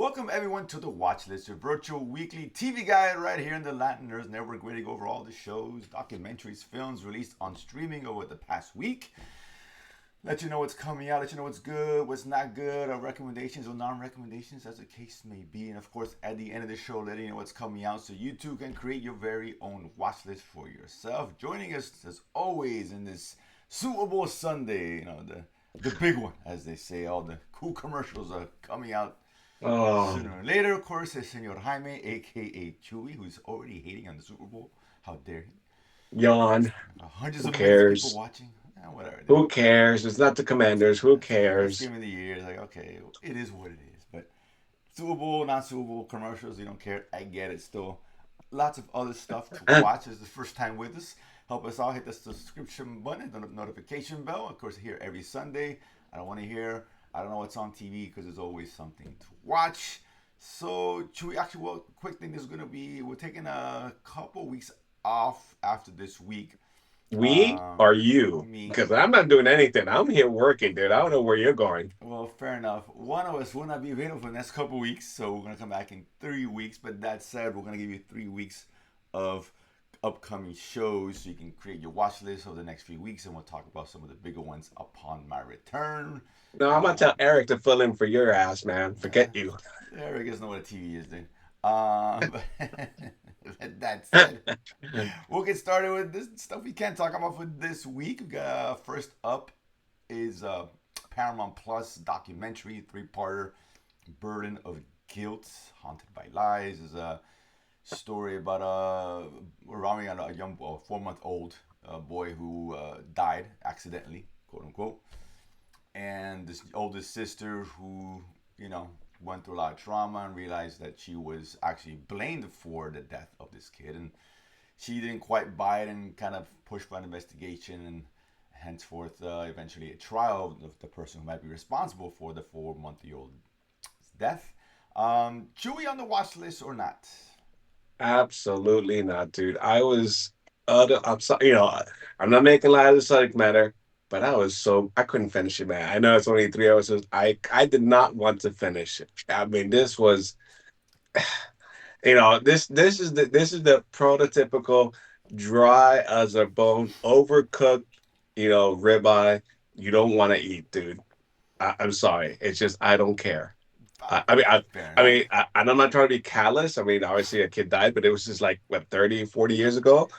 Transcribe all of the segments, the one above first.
Welcome everyone to the Watchlist, your virtual weekly TV guide right here in the Latin Nerds Network, where we go over all the shows, documentaries, films released on streaming over the past week. Let you know what's coming out, let you know what's good, what's not good, our recommendations or non-recommendations, as the case may be. And of course, at the end of the show, letting you know what's coming out so you too can create your very own watch list for yourself. Joining us as always in this Super Bowl Sunday, the big one, as they say. All the cool commercials are coming out Oh, sooner or later. Of course, is Senor Jaime, aka Chewy, who's already hating on the Super Bowl. How dare he? yawn. Hundreds Who of millions of people cares? watching. Whatever, dude. Who cares? It's not the Commanders. Who First cares? game of the year. It's like, okay, it is what it is. But Super Bowl, not Super Bowl commercials, you don't care. I get it still. Lots of other stuff to watch. Is the first time with us. Help us out. Hit the subscription button, the notification bell. Of course, here every Sunday. I don't want to hear. I don't know what's on TV because there's always something to watch. So, Chewy, actually, well, quick thing is going to be we're taking a couple weeks off after this week. We are you? Me. Because I'm not doing anything. I'm here working, dude. I don't know where you're going. Well, fair enough. One of us will not be available for the next couple weeks, so we're gonna come back in 3 weeks. But that said, we're gonna give you 3 weeks of upcoming shows, so you can create your watch list over the next few weeks, and we'll talk about some of the bigger ones upon my return. No, I'm gonna Uh, tell Eric to fill in for your ass, man. uh, Forget you. there, I guess know what a TV is then. But that said, we'll get started with this stuff we can't talk about for this week. First up is Paramount Plus documentary, three-parter, Burden of Guilt, Haunted by Lies. Is a story about around a young 4-month-old boy who died accidentally, quote unquote, and this oldest sister who, you know, went through a lot of trauma and realized that she was actually blamed for the death of this kid, and she didn't quite buy it and kind of pushed for an investigation, and henceforth eventually a trial of the person who might be responsible for the 4-month-old death. Chewy on the watch list or not? Absolutely not, dude. I'm sorry, I'm not making light of the subject matter, but I couldn't finish it, man. I know it's only 3 episodes. I did not want to finish it. I mean, this was this is the prototypical dry as a bone, overcooked, ribeye. You don't want to eat, dude. I'm sorry. It's just I don't care. Uh, I, I mean, I, Fair I mean, enough. and I'm not trying to be callous. I mean, obviously a kid died, but it was just like what 30, 40 years ago.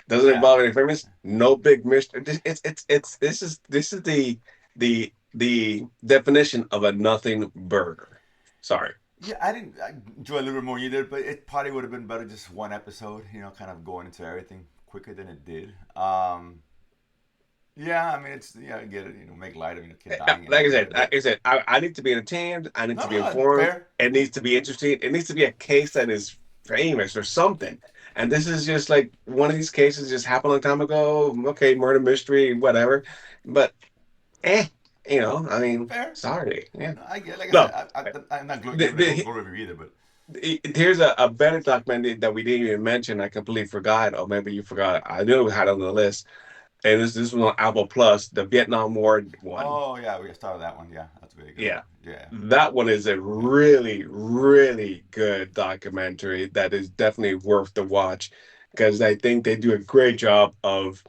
Doesn't Yeah. involve any famous. No big mystery. This is the definition of a nothing burger. Sorry. Yeah, I didn't enjoy a little bit more either, but it probably would have been better just one episode, kind of going into everything quicker than it did. Yeah, I mean, I get it, make light of, kid dying and Like I I get said, it, like but I said, I need to be entertained. I need no, to be no, informed. fair. It needs to be interesting. It needs to be a case that is famous or something. And this is just like one of these cases just happened a long time ago. Okay, murder mystery, whatever. But eh, I mean, Fair. sorry. Yeah. No, I get. Like I No, said, I'm not the, giving a the, glory review either, but here's a better documentary that we didn't even mention. I completely forgot, or maybe you forgot. I knew we had it on the list. And this was on Apple Plus, the Vietnam War one. oh yeah, we started that one. Yeah, that's a really good one. Yeah. Yeah, That one is a yeah, really, really good documentary that is definitely worth the watch because I think they do a great job of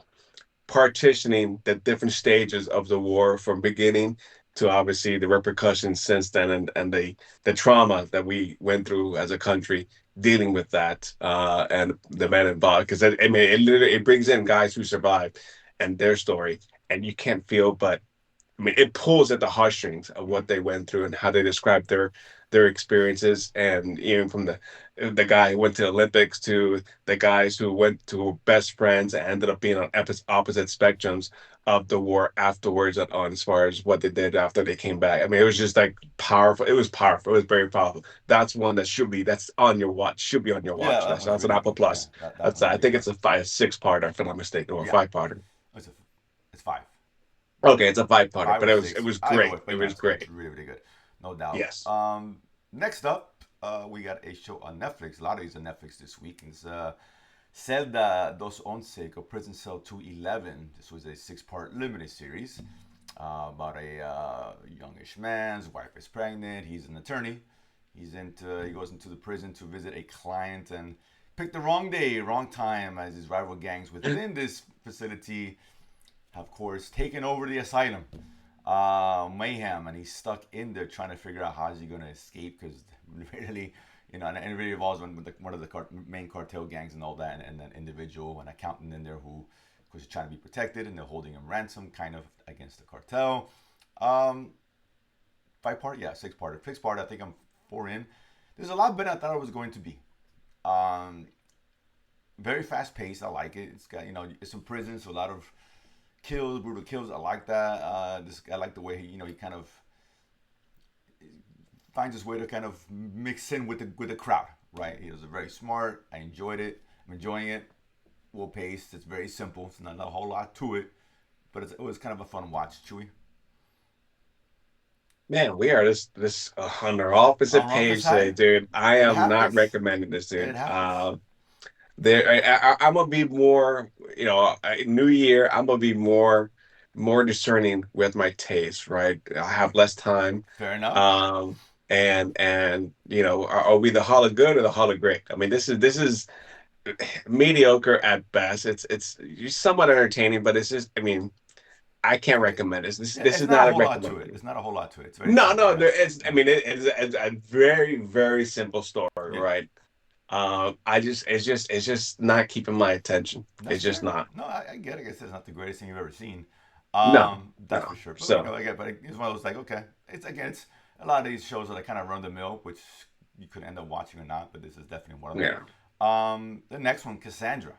partitioning the different stages of the war from beginning to obviously the repercussions since then and the trauma that we went through as a country dealing with that and the men involved because I mean it brings in guys who survived and their story and you can't feel but I mean, it pulls at the heartstrings of what mm-hmm. they went through and how they described their experiences, and even from the guy who went to the Olympics to the guys who went to best friends and ended up being on opposite spectrums of the war afterwards, on as far as what they did after they came back. I mean, it was just like powerful. It was powerful. It was very powerful. That's one that that's on your watch. Should be on your Yeah, watch that list. one's That's an really Apple good. Yeah, Plus. that That's one's I really think good. it's a 6-parter, if I'm not mistaken, or a Yeah, 5-parter. it's a, it's five, Okay, it's a 5-parter, five but or it six, was either way. great. It But no, was it's great. really really good, no doubt. Yes. Next up, we got a show on Netflix. A lot of these on Netflix this week. It's Celda 211, or Prison Cell 211. This was a 6-part limited series about a youngish man. His wife is pregnant. He's an attorney. He goes into the prison to visit a client and picked the wrong day, wrong time, as his rival gangs within this facility have, of course, taken over the asylum. Mayhem, and he's stuck in there trying to figure out how is he going to escape because really, and it really involves one of the main cartel gangs and all that, and an individual, an accountant in there who, of course, is trying to be protected, and they're holding him ransom, kind of against the cartel. Um, 5 part, yeah, 6 part. 6 part, I think I'm 4 in. There's a lot better than I thought it was going to be. Um, Very fast paced. I like it. It's got it's in prison, so a lot of kills, brutal kills. I like that. I like the way he kind of finds his way to kind of mix in with the crowd. Right. He was very smart. I enjoyed it. I'm enjoying it. Well paced. It's very simple. It's not a whole lot to it, but it was kind of a fun watch. Chewy. Man, we are this on the opposite On Rocket page today, side, dude. I it am not happens. recommending this, It dude. happens. I'm gonna be more, New Year. I'm gonna be more discerning with my taste, right? I have less time, Fair enough. um, and are we the hollow good or the hollow great? I mean, this is mediocre at best. It's somewhat entertaining, but it's just, I mean, I can't recommend this. This Yeah, this it's is not a not a whole lot to it. recommendation. It's not a whole lot to it. It's very No, simple. no, Yeah. there is. I Yeah. mean, it's a very, very simple story, Yeah. right? It's just not keeping my attention. That's It's just fair. not. No, I get it. I guess it's not the greatest thing you've ever seen. No, That's for no. sure. But So again, but it's one of those like, okay, it's a lot of these shows that are kind of run the mill, which you could end up watching or not. But this is definitely one of them. yeah, The next one, Cassandra.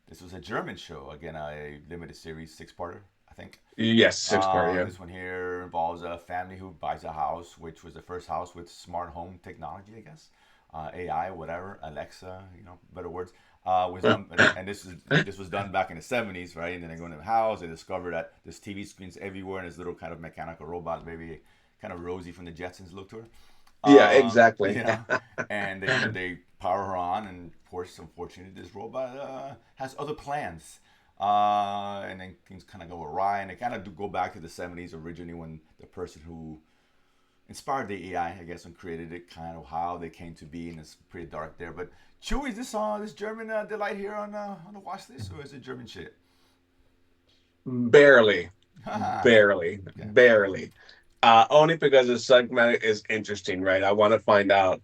This was a German show. Again, a limited series, 6 parter, I think. yes, 6 part. Yeah, This one here involves a family who buys a house, which was the first house with smart home technology, I guess, AI, whatever, Alexa, better words. Was done, and this was done back in the 70s, right? And then they go into the house, they discover that there's TV screens everywhere, and this little kind of mechanical robot, maybe kind of Rosie from the Jetsons look to her. yeah, exactly. You know, and they power her on, and of course, unfortunately, this robot has other plans. And then things kind of go awry, and they kind of do go back to the 70s originally when the person who inspired the AI, I guess, and created it, kind of how they came to be, and it's pretty dark there. But Chewy, is this German delight here on the watch list, or is it German shit? Barely, Haha. barely, Okay. barely. Only because the subject matter is interesting, right? I want to find out,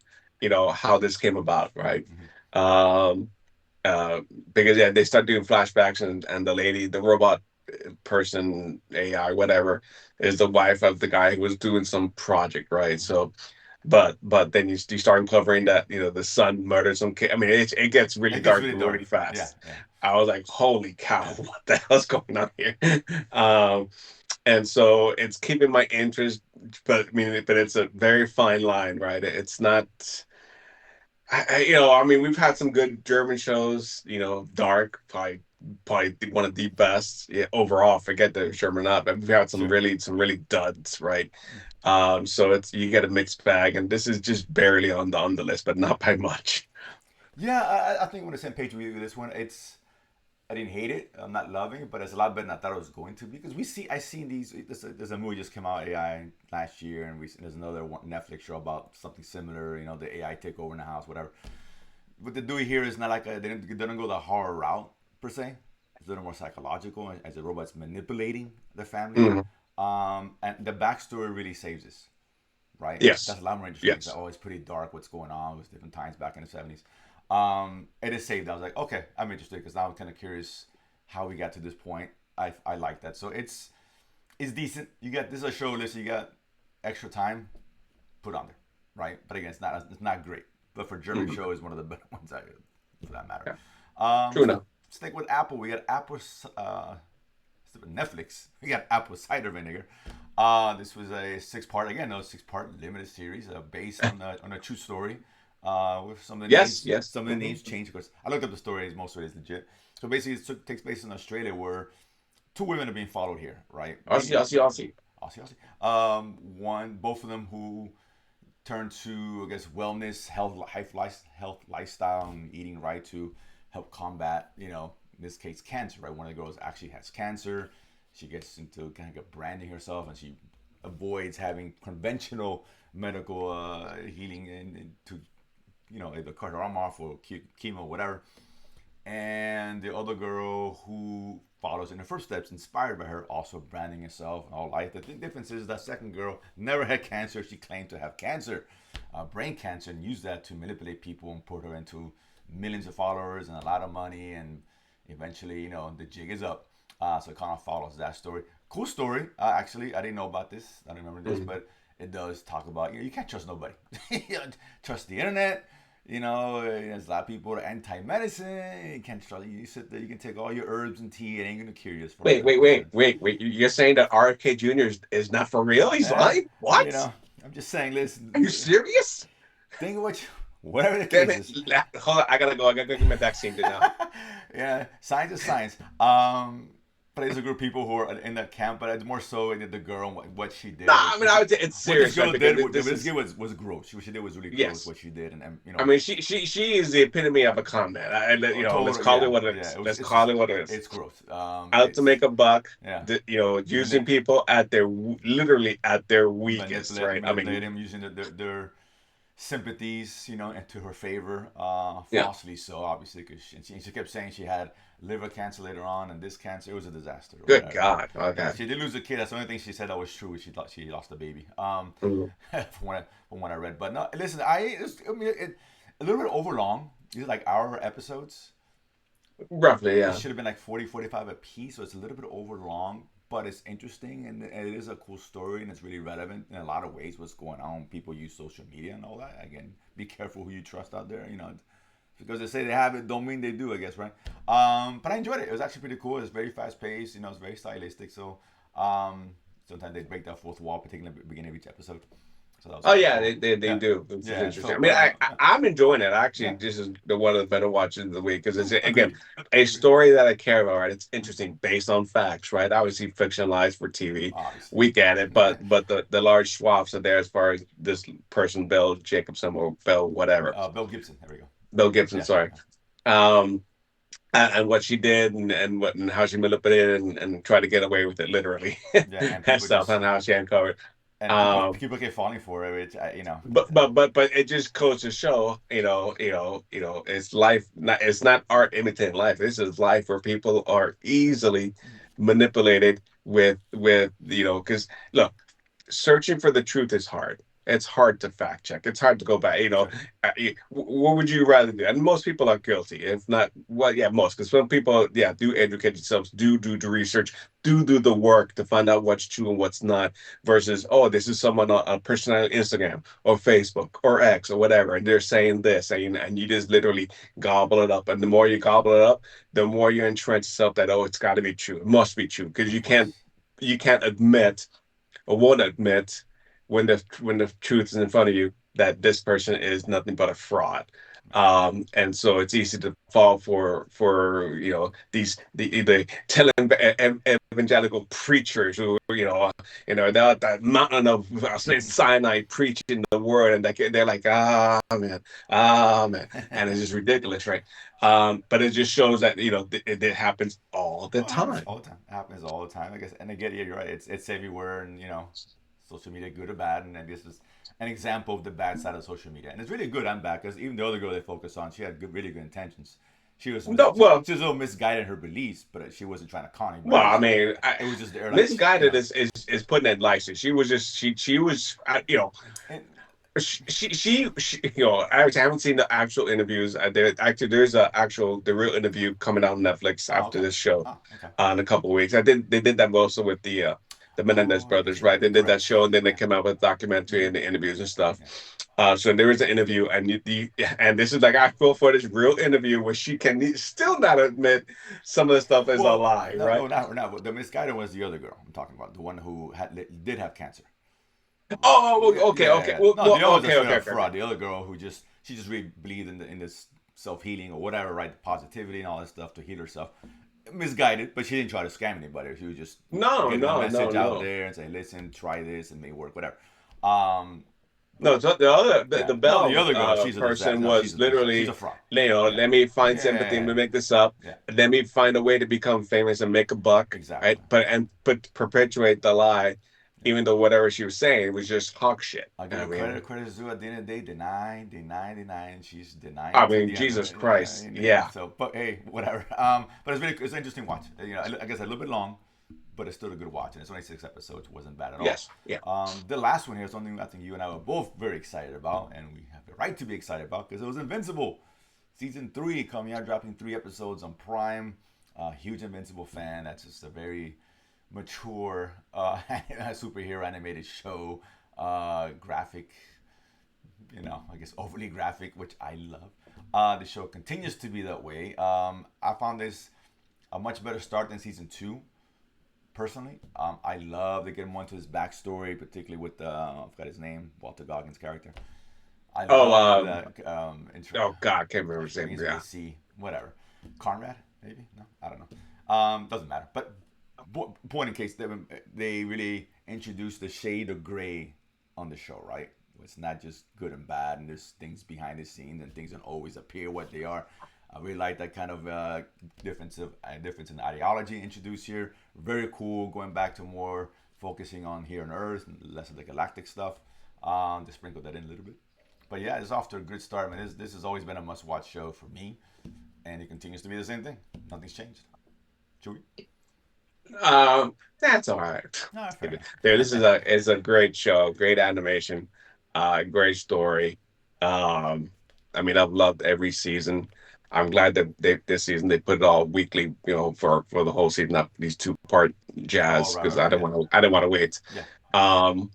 how this came about, right? Mm-hmm. Um, uh, because yeah, they start doing flashbacks, and the robot person, AI, whatever, is the wife of the guy who was doing some project, right? Mm-hmm. So, but then you start uncovering that the son murdered some kid. I mean, it gets really It gets dark really really dark. Yeah, fast. yeah, I was like, holy cow, yeah. what the hell's going on here? um, and so it's keeping my interest, but I mean, but it's a very fine line, right? It's not. I mean, we've had some good German shows. Dark, probably one of the best, yeah, overall. Forget the Sherman up, but we've had some Sure. really duds, right? So it's you get a mixed bag, and this is just barely on the list, but not by much. Yeah, I think we're on the same page with you with this one. I didn't hate it. I'm not loving it, but it's a lot better than I thought it was going to be. Because I seen these. There's a movie just came out AI last year, and there's another Netflix show about something similar. The AI take over in the house, whatever. What they do here is not like they don't go the horror route per se. It's a little more psychological as the robot's manipulating the family. Mhm. And the backstory really saves this, right? That's Yes, a lot more interesting. It's yes. always pretty dark what's going on with different times back in the 70s. It is saved. I was like, okay, I'm interested because now I'm kind of curious how we got to this point. I like that. So it's decent. You got this is a show list. You got extra time, put on there, right? But again, it's not great. But for German Mhm. show, is one of the better ones for that matter. Yeah, true enough. Stick with Apple. We got Apple Netflix. We got Apple Cider Vinegar. This was a 6 part again. No 6 part limited series based on a true story. With some of the Yes, names, yes. some of the names changed because I looked up the story. Most of it is legit. So basically, takes place in Australia where two women are being followed here, right? Aussie, Aussie, Aussie. Aussie, Aussie. Both of them who turn to, I guess, wellness, health lifestyle, and eating right to help combat, in this case, cancer. Right, one of the girls actually has cancer. She gets into kind of branding herself, and she avoids having conventional medical healing and to either cut her arm off or chemo, whatever. And the other girl who follows in her footsteps, inspired by her, also branding herself and all life. The difference is that second girl never had cancer. She claimed to have cancer, brain cancer, and used that to manipulate people and put her into millions of followers and a lot of money. And eventually, the jig is up. So it kind of follows that story. Cool story. Actually, I didn't know about this. I don't remember this, but it does talk about you can't trust nobody. You don't trust the internet. There's a lot of people who are anti-medicine. You can't trust. You sit there. You can take all your herbs and tea. It ain't gonna cure you as far as Wait, I'm wait, wait, concerned. wait, wait. You're saying that RFK Jr. is not for real? He's Eh, lying? What? I'm just saying. Listen, Are you serious? think of whatever the Damn case it. is. Hold on. I gotta go. I gotta go get my vaccine now. Yeah, science is science. But there's a group of people who are in that camp, but it's more so the girl and what she No, did. I mean, I would say it's What this serious, right? girl Because did, what this this is, girl was gross. What she did was really gross. yes. What she did, and I mean, she is the epitome of a con man. Let's total, call it yeah, what it yeah. is. It's Let's it's just call it what it is. it's gross. Out to It's make a buck, yeah. using people at their, literally at their weakest, right? I Manipulate mean, him using their sympathies, and to her favor, yeah. falsely so, obviously, because she kept saying she had liver cancer later on and this cancer. It was a disaster or Good whatever. God. Yeah, Okay. she did lose a kid. That's the only thing she said that was true. She thought she lost a baby. Mhm. From what I read. But no, listen, a little bit over long. These are like hour episodes. Roughly, It yeah. should have been like 40, 45 a piece, so it's a little bit over long, but it's interesting and it is a cool story and it's really relevant in a lot of ways what's going on. People use social media and all that. Again, be careful who you trust out there, because they say they have it, don't mean they do, I guess, right? But I enjoyed it. It was actually pretty cool. It's very fast paced, it's very stylistic. So sometimes they break that fourth wall, particularly at the beginning of each episode. So that was Oh kind of yeah, cool. they Yeah. do, which is Yeah. interesting. So, I mean, I'm enjoying it. Actually, yeah. this is one of the better watches of the week because Yeah. it's again Agreed. a Agreed. story that I care about. Right, it's interesting based on facts. Right, obviously fictionalized for TV. Obviously. We get it, but the large swaths are there as far as this person, Bill Jacobson or Bill whatever, Bill Gibson. There we go. Bill Gibson. Yeah. Sorry. Um, and what she did and how she manipulated and tried to get away with it literally Yeah. And and people stuff just and how she uncovered. and people Um, people keep falling for it, which but it just goes to show, it's life. Not it's not art imitating life. This is life where people are easily manipulated with because look, searching for the truth is hard. It's hard to fact check. It's hard to go back. sure. What would you rather do? And most people are guilty. If not, well, yeah, most. Because some people, yeah, do educate themselves, do the research, do the work to find out what's true and what's not. Versus, oh, this is someone on a person on Instagram or Facebook or X or whatever, and they're saying this, and you just literally gobble it up. And the more you gobble it up, the more you entrench yourself that it's got to be true. It must be true because Of course. you can't admit or won't admit when the truth is in front of you that this person is nothing but a fraud. And so it's easy to fall for the telling evangelical preachers who they're that mountain of cyanide preaching the word, and they're like, ah man, and it's just ridiculous, right? But it just shows that it happens all the Oh, it happens time. all the time. It happens all the time. I guess, and again, yeah, you're right. It's everywhere, and social media, good or bad. And then this is an example of the bad side of social media, and it's really good and bad because even the other girl they focus on, she had really good intentions. She was No, well, she was a little misguided in her beliefs, but she wasn't trying to con Well, anybody. I mean, It was just there, like misguided is putting it nicely. She was just she was and, I haven't seen the actual interviews. There's a actual the real interview coming out on Netflix oh, after okay, this show oh, okay, in a couple of weeks. They did that also with the Menendez oh, brothers, right? They did that correct, show and then they yeah, came out with a documentary mm-hmm. and the interviews and stuff. Yeah, So there is an interview, and and this is like actual footage, real interview where she can still not admit some of the stuff is a well, lie, no, right? no, not, but the misguided was the other girl I'm talking about, the one who did have cancer. Oh, Yeah, okay, yeah, okay. yeah. Well, No, the other was a okay, straight okay, up okay, okay. fraud. The other girl who she just really believed in this self healing or whatever, right? The positivity and all that stuff to heal herself. Misguided, but she didn't try to scam anybody. She was just No, getting the no, no, message out no. there and saying, "Listen, try this, and it may work, whatever." Um, No, so the yeah. No, the Bell other girl, she's a person disaster. No, was she's a literally, fraud. Yeah, let me find sympathy, let yeah, me make this up, yeah. let me find a way to become famous and make a buck, Exactly. right? But and perpetuate the lie even though whatever she was saying was just hawk shit. I'll give I her credit. mean, Credit is due. At the end of the day, deny, and she's denying I to mean, the end of Jesus it. Christ, yeah, So, but hey, whatever. But it's an interesting watch. I guess a little bit long, but it's still a good watch, and it's only 6 episodes. Wasn't bad at all. yes, yeah. The last one here is something I think you and I were both very excited about, and we have the right to be excited about because it was Invincible, season 3 coming out, dropping 3 episodes on Prime. Huge Invincible fan. That's just a very mature superhero animated show. Graphic, I guess overly graphic, which I love. The show continues to be that way. I found this a much better start than season 2. Personally, I love to get more into his backstory, particularly with I forgot his name, Walter Goggins' character. I Oh, love that intro. oh God, I can't remember his name. Begins with Yeah. a C, whatever. Conrad, maybe? No, I don't know. Doesn't matter. But point in case, they really introduced the shade of gray on the show, right? It's not just good and bad, and there's things behind the scenes, and things don't always appear what they are. I really like that kind of difference in ideology introduced here. Very cool. Going back to more focusing on here on Earth, and less of the galactic stuff. To sprinkle that in a little bit. But yeah, it's off to a good start. I mean, this has always been a must-watch show for me, and it continues to be the same thing. Nothing's changed. Chewy? That's all right. No, fair There, this enough. is a great show, great animation, great story. Um, I mean, I've loved every season. I'm glad that this season they put it all weekly, for the whole season, not these 2-part Oh, jazz, right, because right, right. Yeah, I didn't want to wait. yeah, Um,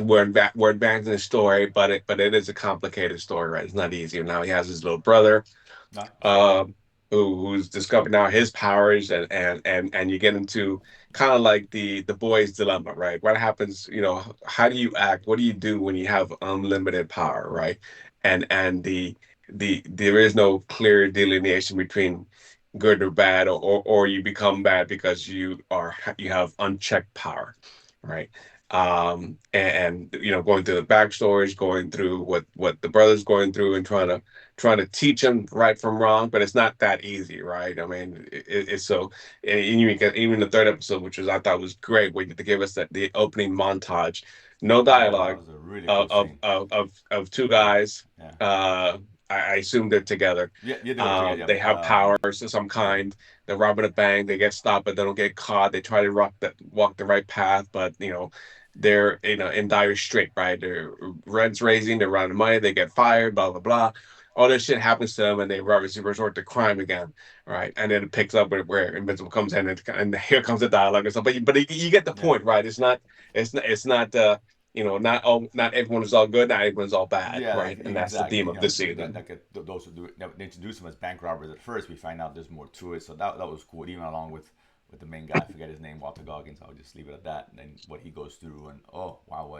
we're advancing the story, but it is a complicated story, right? It's not easy. Now he has his little brother, no, sure. um, who's discovered now his powers, and you get into kind of like the boy's dilemma, right? What happens? How do you act? What do you do when you have unlimited power, right? And there is no clear delineation between good or bad, or you become bad because you have unchecked power, right? And going through the backstories, going through what the brother's going through, and trying to teach him right from wrong, but it's not that easy, right? I mean, it's so, and even the third episode, which was I thought was great, where they gave us the opening montage, no Yeah, that dialogue, was a really cool of scene. two Yeah, guys. yeah, Uh, I assume they're together. yeah, yeah. They were together. They Yeah, have powers of some yeah, kind. They're robbing a bank. They get stopped, but they don't get caught. They try to walk the right path, but they're in dire strait, right? Their rent's raising. They're running money. They get fired. Blah blah blah. All this shit happens to them, and they obviously resort to crime again, right? And then it picks up where Invincible comes in, and here comes the dialogue and stuff. But you get the yeah. point, right? It's not not everyone is all good, not everyone is all bad, Yeah, right? And that's the exactly. theme of this season. Those who do it, they introduce them as bank robbers at first. We find out there's more to it, so that was cool. Even along with the main guy, I forget his name, Walter Goggins. I'll just leave it at that. And then what he goes through, and oh wow,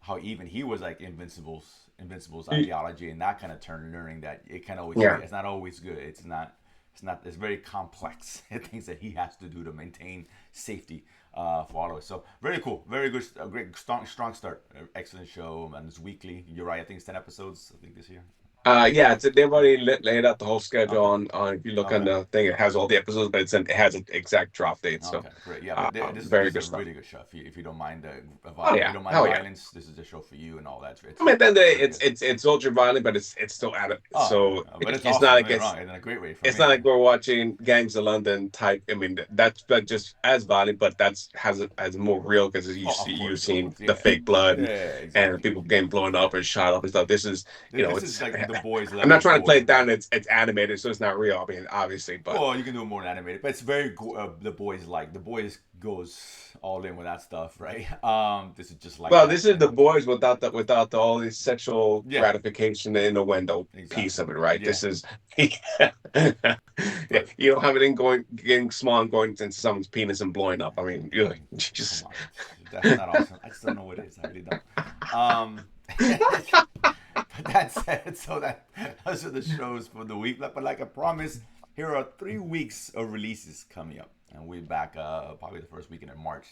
how even he was like Invincible's ideology, and that kind of turn learning that it can always be. Yeah. It's not always good. It's not. It's not. It's very complex things that he has to do to maintain safety for all of us. So very cool, very good, great, strong start. Excellent show, and it's weekly. You're right. I think it's 10 episodes. I think this year. Yeah, they've Yeah. already laid out the whole schedule Okay. on. If you look on Okay. the thing, it has all the episodes, but it has an exact drop date. So, Okay. Great. Yeah, but this very is a good stuff. really good show. If you don't mind Oh if you yeah, don't mind hell yeah. violence, this is a show for you and all that. I mean, then It's very good. it's ultra violent, but it's still at it. Oh, So but it's it's not awesome. Don't like get me wrong, in a great way for it's me. not like we're watching Gangs of London type. I mean, that's but just as violent, but that's has more real because Oh, of you've course, of seen course. the Yeah. fake blood, Yeah. and Exactly. people getting blown up and shot up and stuff. This is This is it's. like the boys I'm level not trying to play gore. it down. It's animated, so it's not real. I mean, obviously, but Well, you can do it more than animated, but it's very the boys like the boys goes all in with that stuff, right? This is just like well, that. this is the boys without all this sexual Yeah, gratification in the window piece exactly. of it, right? Yeah, This is yeah, but you don't have it in going getting small and going into someone's penis and blowing up. I mean, you're like, come just on, that's not awesome. I just don't know what it is. I really don't. But that's it. So those are the shows for the week. But like I promised, here are 3 weeks of releases coming up, and we're back probably the first weekend in March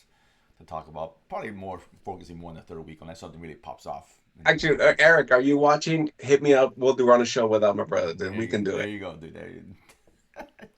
to talk about probably more focusing more on the third week unless something really pops off in the next actually, 2 weeks. Eric, are you watching? Hit me up. We'll do run a show without my brother. Then we can do There it. you go, dude. There you,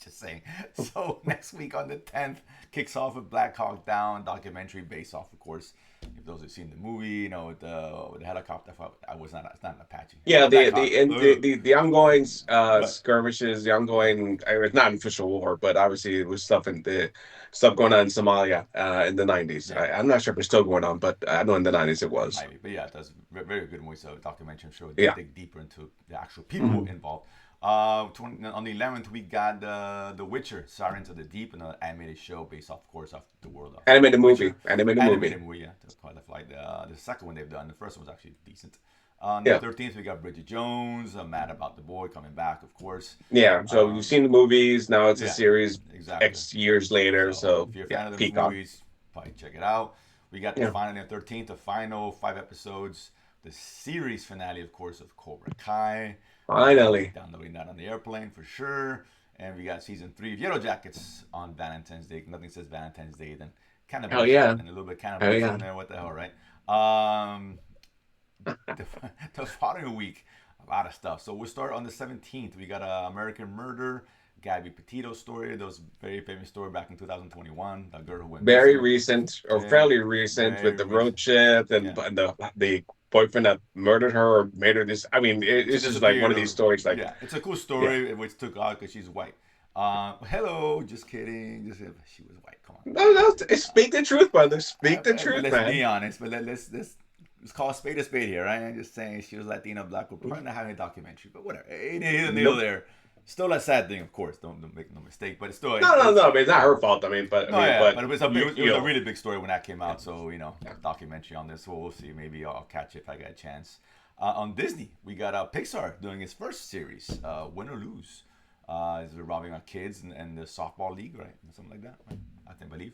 Just saying. So next week on the 10th kicks off with Black Hawk Down documentary based off, of course. If those who've seen the movie, with the helicopter, I was not. It's not an Apache. Yeah, Black Hawk. the ongoing But skirmishes, the ongoing it's not an official war, but obviously it was stuff going on in Somalia in the 90s. yeah, I'm not sure if it's still going on, but I know in the 90s it it was. might be. But yeah, that's very good movie. So documentary, I'm sure they Yeah. dig deeper into the actual people Mhm. involved. On the 11th, we got the Witcher, Sirens of the Deep, an animated show based off, of course, off the world of Animated movie, Witcher. animated movie. Animated movie, yeah, to qualify. The second one they've done, the first one was actually decent. On the Yeah. 13th, we got Bridget Jones, Mad About the Boy coming back, of course. Yeah. So you've Um, seen the movies, now it's a yeah, series exactly. X years later. So So if you're a yeah, fan of those Peacock. movies, probably check it out. We got the Yeah. final on the 13th, the final 5 episodes, the series finale, of course, of Cobra Kai. I'll be Finally. downloading that on the airplane for sure. And we got season 3 of Yellow Jackets on Valentine's Day. Nothing says Valentine's Day than Hell cannibalism yeah. and a little bit of Hell cannibalism yeah. in there. What the hell, right? Um, the, the following week, a lot of stuff. So we'll start on the 17th. We got American Murder, Gabby Petito's story. That was a very famous story back in 2021. The girl who went Very missing. recent or Yeah, fairly recent with very the recent. road trip Yeah. and the boyfriend that murdered her or made her this. I mean, She it's just like one disappeared, of these or stories. Like, yeah, it's a cool yeah, story which took out because she's white. Hello, just kidding. Just she was white. Come no, no, on. speak the truth, brother. Speak the But truth, let's be man. honest. But let's call a spade here, right? I'm just saying she was Latina, black. We're probably not having a documentary, but whatever. Ain't neither near Nope. there. Still a sad thing, of course. Don't make no mistake. But it's still No, no, it's no. But it's not her fault. I no, mean, yeah, but but it you was a know, really big story when that came yeah, out. So yeah. documentary on this. So we'll see. Maybe I'll catch it if I get a chance. On Disney, we got Pixar doing its first series, Win or Lose. Is revolving on kids and the softball league, right? Something like that, right? I think believe.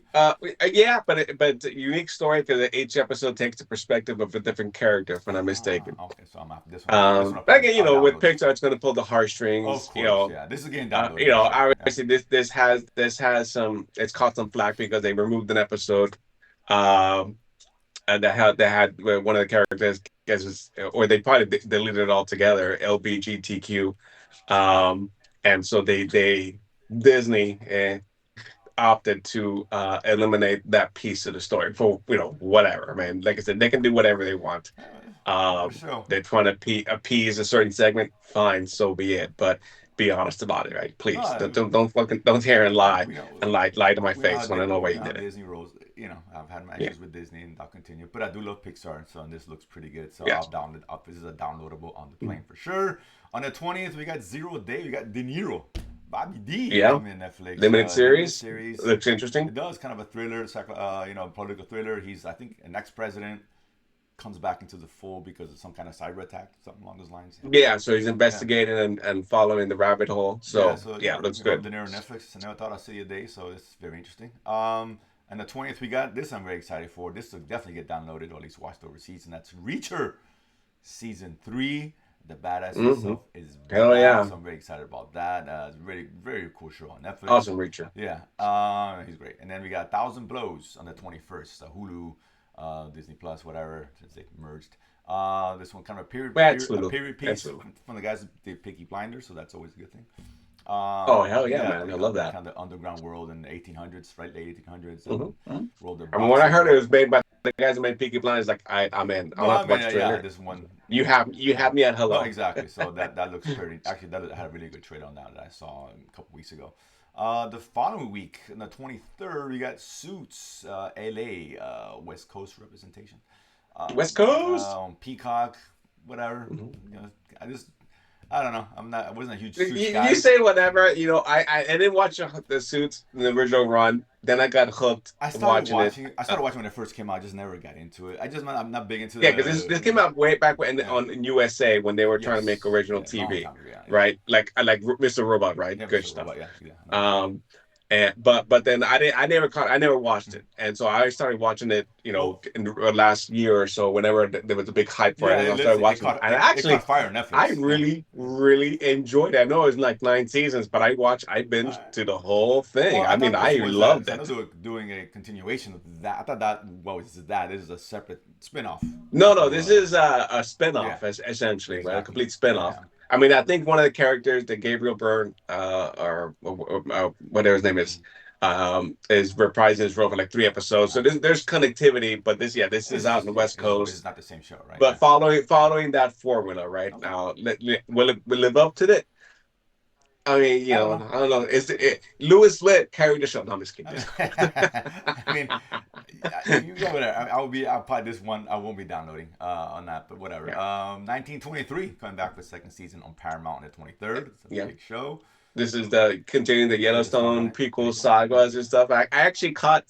Yeah, but unique story because each episode takes the perspective of a different character, if I'm not mistaken. Okay, so I'm after this one. This one Again, I'll with download. Pixar, it's going to pull the Of heartstrings. course, yeah. This is getting downloaded for sure. Yeah. Obviously this has some. It's caught some flack because they removed an episode, um, and they had one of the characters guesses, or they probably deleted it altogether. LBGTQ, um, and so they Disney opted to eliminate that piece of the story for whatever. Man, like I said, they can do whatever they want. For sure. They're trying to appease a certain segment. Fine, so be it. But be honest about it, right? Please No, don't fucking don't hear and lie we know and lie to my we know how face when I know why we you know how did it. Disney rolls. I've had my Yeah, issues with Disney, and I'll continue. But I do love Pixar, so this looks pretty good. So yeah. I'll download up. This is a downloadable on the plane for sure. On the 20th, we got Zero Day. We got De Niro, Bobby D Yeah. coming Netflix. Limited Limited series series. looks interesting. It does kind of a thriller, political thriller. He's, I think, an ex-president comes back into the fold because of some kind of cyber attack, something along those lines. Yeah, so he's Yeah. investigating and following the rabbit hole. Yeah, So so yeah, looks Robert good. De Niro Netflix. I never thought I'd see a day, so it's very interesting. And the 20th we got this. I'm very excited for. This will definitely get downloaded or at least watched overseas, and that's Reacher, season 3. The badass Hmm. himself is Hell back, yeah, so I'm very excited about that. It's really very cool show on Netflix. awesome Reacher. Yeah, he's great. And then we got Thousand Blows on the 21st. Hulu, Disney Plus, whatever, since they merged. This one kind of a That's Lulu. period That's piece Lulu. from the guys that did Peaky Blinders, so that's always a good thing. Oh hell yeah, Yeah, man! I like love the that. kind of underground world in the 1800s, right, late 1800s, Hmm. and world of I mean, when I heard boxing. it was made by the guys that made Peaky Blinders, like I'm in. I No, don't have I to mean, watch the yeah, trailer. this one, You have me at no, hello. exactly. So that looks pretty. Actually, that had a really good trailer on that I saw a couple weeks ago. The following week, on the 23rd, we got Suits, LA, West Coast representation. West Coast. On Peacock, whatever. Mhm. You know, I don't know. I wasn't a huge You, Suits you guy. say whatever. I didn't watch the Suits in the original run. Then I got hooked watching it. I started watching when it first came out. I just never got into it. I'm not big into Yeah, because this came the. out way back when Yeah. on USA when they were trying to make Yes. original Yeah. Long TV, time ago. Yeah. Yeah. right? Like I like Mr. Robot, right? Yeah. Good Mr. stuff. Robot. Yeah. Yeah. I know that. Um, but then I never watched Mhm. it, and so I started watching it, Well, in the last year or so, whenever there was a big hype for it, yeah. and I started Listen, watching it. And it caught actually, fire on I Netflix. Yeah. really, really enjoyed it. I know it was like 9 seasons, but I binged Uh, to the whole thing. Well, I I mean, thought I this was that. loved 'Cause I know it. they were doing a continuation of that. I thought that. Well, this is that. This is a separate spin-off No, no, from. this is a Yeah. spinoff, essentially, right? A Exactly. complete spinoff. Yeah. I mean, I think one of the characters that Gabriel Byrne, whatever his name is reprising his role for like 3 episodes. So there's connectivity, but this is It's out in just the yeah, West it's Coast. not the same show, right? But Yeah. following that formula, right Okay. now, will it live up to it? I mean, I don't know. I don't know. Lewis Litt carried the show? No, I'm just kidding. I mean, you go there. I'll probably this one. I won't be downloading on that, but whatever. Yeah, 1923 coming back for the second season on Paramount on the 23rd. It's a yeah. big show. This is the continuing the Yellowstone, Yellowstone right? prequel Prequel. Yeah. sagas and stuff. I actually caught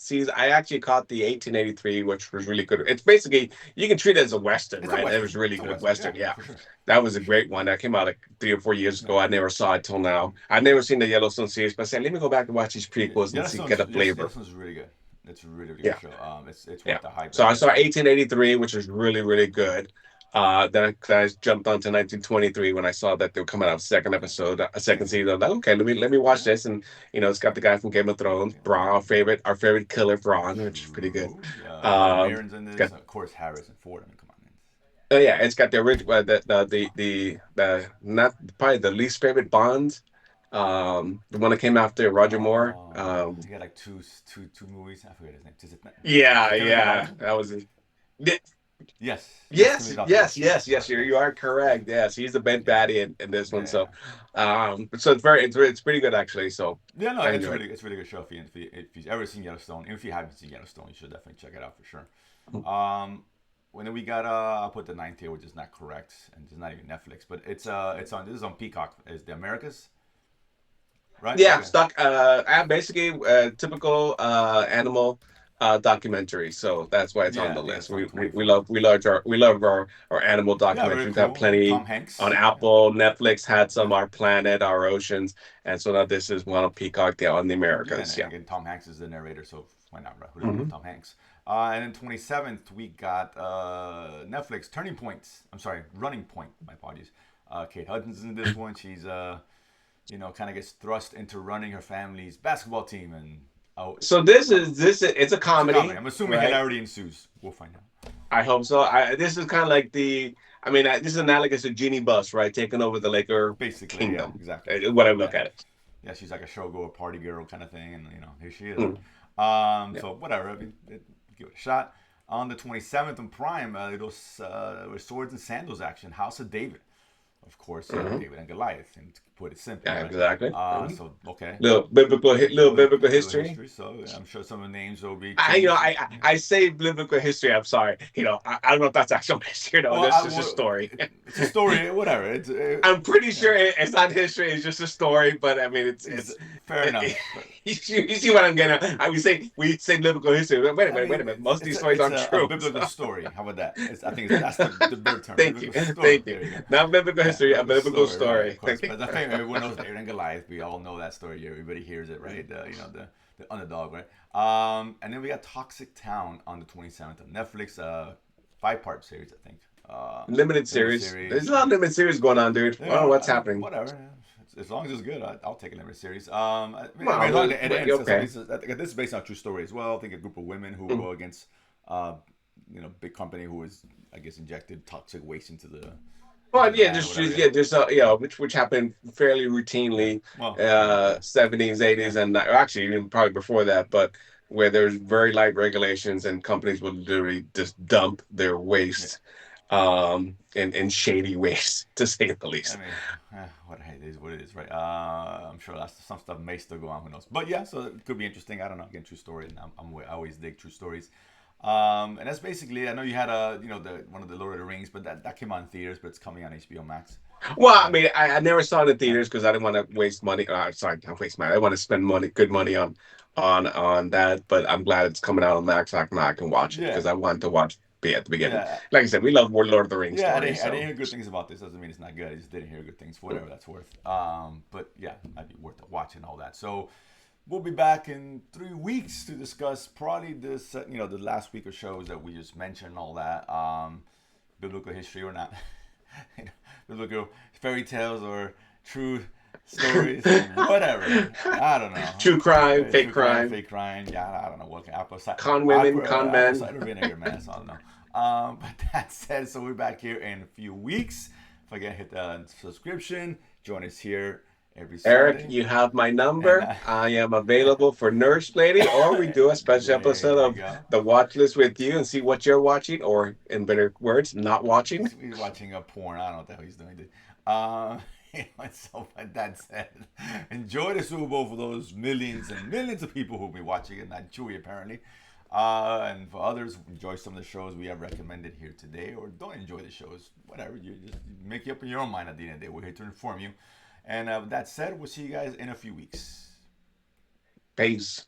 the 1883, which was really good. It's basically you can treat it as a western, It's a right? It western. was really It's a good western. Yeah, western. Yeah, for sure. that was a great one. That came out like 3 or 4 years Yeah. ago. I never saw it till now. I've never seen the Yellowstone series, but I said let me go back and watch these prequels and see get a flavor. Yellowstone's really good. It's a really, really good Yeah. show. It's Yeah. worth the hype, So I I guess. saw So 1883, which was really, really good. Then I jumped onto 1923 when I saw that they were coming out second yeah, episode, a second season. I'm like, okay, let me watch yeah. this. And it's got the guy from Game of Thrones, Braun, our favorite killer Braun, which is pretty good. True. Helen Um, Mirren's in it's this. got Of course, Harrison Ford. I mean, come on, man. oh yeah, it's got the original the not probably the least favorite Bond, the one that came after Roger Moore. He got like two movies. I forget his name. Is Yeah, it Timothy yeah, Dalton? that was it. Yes. Yes, Yes, Timothy Dalton. yes, Yes, yes. yes, Sorry. yes. You Yes. are Yeah. correct. Yes, he's the bent Yeah. baddie in this one. Yeah. So it's pretty good actually. So Yeah, no, I enjoyed it's a really good show. If you've ever seen Yellowstone, if you haven't seen Yellowstone, you should definitely check it out for sure. it. When we got I'll put the ninth here, which is not correct, and it's not even Netflix, but it's on this is on Peacock. Is the Americas, right? Yeah, Okay. stuck. I basically typical animal documentary. So that's why it's on Yeah, the yeah, list. it's on We love our animal Yeah, very documentaries. We have cool. Tom plenty on Hanks. Yeah, Apple. Netflix had some. yeah, Our Planet, Our Oceans, and so now this is one on Peacock. There on the yeah. And Americas. Yeah. again, Tom Hanks is the narrator, so why not? Right? Who doesn't love Hmm. Tom Hanks? And then 27th, we got Netflix Turning Points. I'm sorry, Running Point. My apologies. Kate Hudson's in this one. She's kind of gets thrust into running her family's basketball team, and oh, So it's a it's a comedy. comedy, I'm assuming right? hilarity ensues. We'll find out. I hope so. This is kind of like this is analogous to Genie Bus, right? Taking over the Laker Basically, yeah, kingdom, exactly. what I Yeah, look at it. yeah. She's like a showgirl, party girl kind of thing, and here she is. Mm, yeah. So whatever. I mean, give it a shot. On the 27th on Prime, those with swords and sandals action, House of David. Of course, Hmm. David and Goliath, and to put it simply, Yeah, right? exactly. Mhm. So okay, Little biblical little history. history. So I'm sure some of the names will be I you know changed. I I Yeah. I say biblical history. I'm sorry. I don't know if that's actual history. No, Well, that's just a story. it's a story. Whatever. I'm pretty Yeah. sure it's not history. It's just a story. But I mean, It's fair enough. But, you see what I'm getting at? We say biblical history. Wait a I minute. Wait mean, a minute. Most of these stories it's aren't a true. biblical story. How about that? I think that's the better term. Thank you. Biblical story. Thank you. There you go. Not biblical Yeah, history, a biblical right? Of story. course. But I think everyone knows David and Goliath. We all know that story. Everybody hears it, right? The underdog, right? And then we got Toxic Town on the 27th on Netflix. 5-part series, I think. Limited Limited series. There's series. a lot of limited series going on, dude. I don't know what's happening. Whatever. As long as it's good, I'll take a limited series. Well, okay. This is based on a true story as well. I think a group of women who Mm. go against, big company who is, I guess, injected toxic waste into Well, the yeah, land or there's whatever. just, yeah, there's which happened fairly Yeah. routinely, Well, yeah. 70s, Yeah. 80s, and actually even probably before that, but where there's very light regulations and companies will literally just dump their Yeah. waste, in shady ways, to say the I least. mean, it is what it is, right? I'm sure that's some stuff may still go on. Who knows? But yeah, so it could be interesting. I don't know. Again, true story, and I always dig true stories. And that's basically. I know you had the one of the Lord of the Rings, but that came out in theaters, but it's coming on HBO Max. Well, I Uh, mean, I never saw it in yeah, theaters because I didn't want to waste money. Sorry, not waste money. I want to spend money, good money on that. But I'm glad it's coming out on Max. I can watch it because yeah, I wanted to watch be at the beginning. yeah. Like I said, we love more Lord of the Rings Yeah, stories. I didn't So hear good things about this. Doesn't mean it's not good. I just didn't hear good things for whatever that's worth. But yeah, might be worth watching all that. So we'll be back in 3 weeks to discuss probably the last week of shows that we just mentioned, all that, biblical history or not, you know, biblical fairy tales or true stories, whatever. I don't know. true crime, fake True crime, crime, fake crime. Yeah, I don't know what con women, con apple men. cider vinegar, man. That's all I don't know. But that said, so we're back here in a few weeks. forget hit the subscription. Join us here every Eric, Sunday. you have my And number. I am available for Nurse Lady, or we do a special there episode you of go. the watch list with you and see what you're watching, or in better words, not watching. He's watching a porn. I don't know what the hell he's doing. Dude. So with that said, enjoy the Super Bowl for those millions and millions of people who'll be watching it. Not Chewy apparently. And for others, enjoy some of the shows we have recommended here today, or don't enjoy the shows. Whatever, you just make it up in your own mind. At the end of the day, we're here to inform you. And with that said, we'll see you guys in a few weeks. Peace.